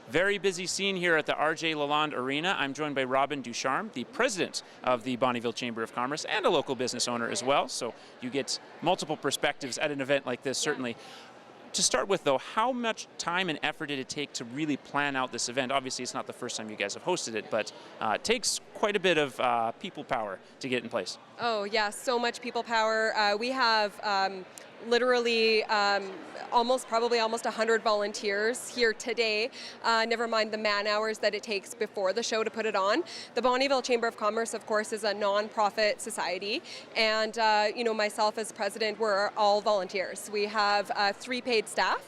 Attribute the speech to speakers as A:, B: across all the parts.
A: Very busy scene here at the RJ Lalonde Arena. I'm joined by Robin Ducharme, the president of the Bonnyville Chamber of Commerce and a local business owner as well. So you get multiple perspectives at an event like this, certainly. To start with, though, how much time and effort did it take to really plan out this event? Obviously, it's not the first time you guys have hosted it, but it takes quite a bit of people power to get it in place.
B: Oh, yeah, so much people power. We have literally probably almost 100 volunteers here today, never mind the man hours that it takes before the show to put it on. The Bonnyville Chamber of Commerce, of course, is a non-profit society, and myself as president, we're all volunteers. We have 3 paid staff,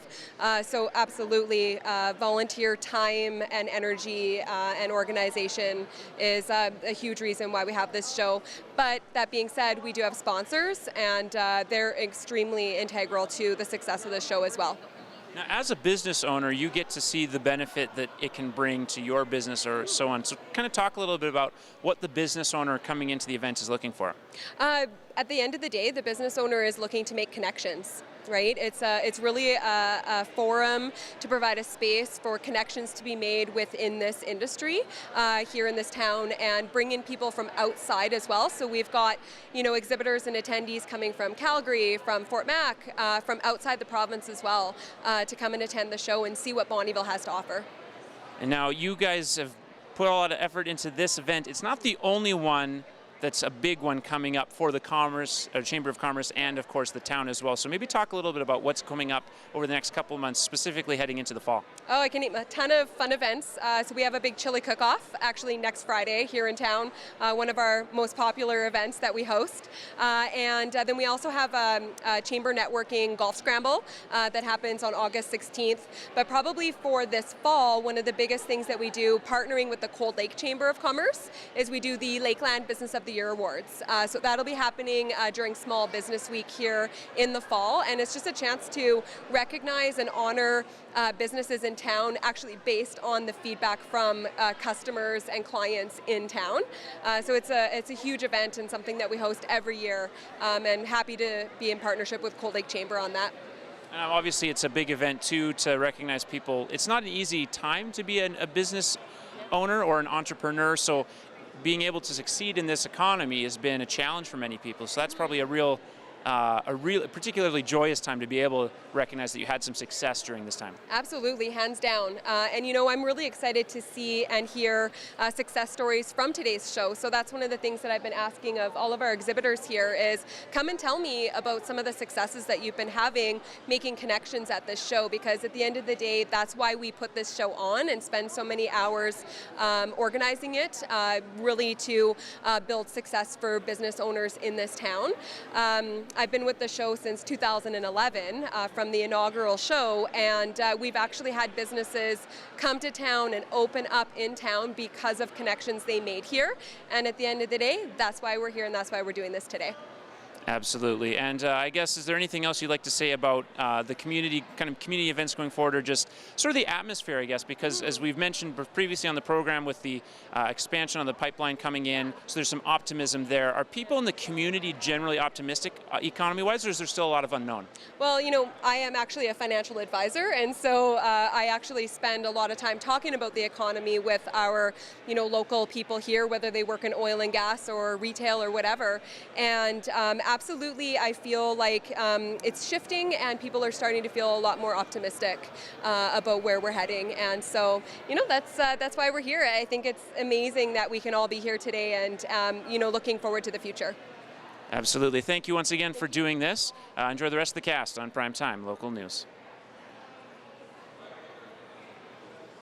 B: so absolutely volunteer time and energy and organization is a huge reason why we have this show. But that being said, we do have sponsors, and they're extremely integral to the success of the show as well.
A: Now, as a business owner, you get to see the benefit that it can bring to your business or so on. So kind of talk a little bit about what the business owner coming into the event is looking for.
B: At the end of the day, the business owner is looking to make connections. Right? It's really a forum to provide a space for connections to be made within this industry here in this town, and bring in people from outside as well. So we've got exhibitors and attendees coming from Calgary, from Fort Mac, from outside the province as well, to come and attend the show and see what Bonnyville has to offer.
A: And now you guys have put a lot of effort into this event. It's not the only one that's a big one coming up for the Chamber of Commerce and, of course, the town as well. So maybe talk a little bit about what's coming up over the next couple of months, specifically heading into the fall.
B: Oh, I can name a ton of fun events. So we have a big chili cook-off actually next Friday here in town, one of our most popular events that we host. And then we also have a Chamber Networking Golf Scramble that happens on August 16th. But probably for this fall, one of the biggest things that we do, partnering with the Cold Lake Chamber of Commerce, is we do the Lakeland Business of the Year Awards. So that'll be happening during Small Business Week here in the fall, and it's just a chance to recognize and honor businesses in town, actually based on the feedback from customers and clients in town. So it's a huge event and something that we host every year, and happy to be in partnership with Cold Lake Chamber on that.
A: Obviously, it's a big event too to recognize people. It's not an easy time to be a business owner or an entrepreneur, so being able to succeed in this economy has been a challenge for many people. So that's probably a particularly joyous time to be able to recognize that you had some success during this time.
B: Absolutely, hands down. And I'm really excited to see and hear success stories from today's show. So that's one of the things that I've been asking of all of our exhibitors here is, come and tell me about some of the successes that you've been having making connections at this show, because at the end of the day, that's why we put this show on and spend so many hours organizing it, really to build success for business owners in this town. I've been with the show since 2011 from the inaugural show, and we've actually had businesses come to town and open up in town because of connections they made here. And at the end of the day, that's why we're here and that's why we're doing this today.
A: Absolutely. And I guess, is there anything else you'd like to say about the community events going forward, or just sort of the atmosphere, I guess, because as we've mentioned previously on the program with the expansion on the pipeline coming in, so there's some optimism there. Are people in the community generally optimistic economy-wise, or is there still a lot of unknown?
B: Well, I am actually a financial advisor, and so I actually spend a lot of time talking about the economy with our, local people here, whether they work in oil and gas or retail or whatever. And absolutely, I feel like it's shifting, and people are starting to feel a lot more optimistic about where we're heading. And so, that's why we're here. I think it's amazing that we can all be here today, and looking forward to the future.
A: Absolutely. Thank you once again for doing this. Enjoy the rest of the cast on Primetime Local News.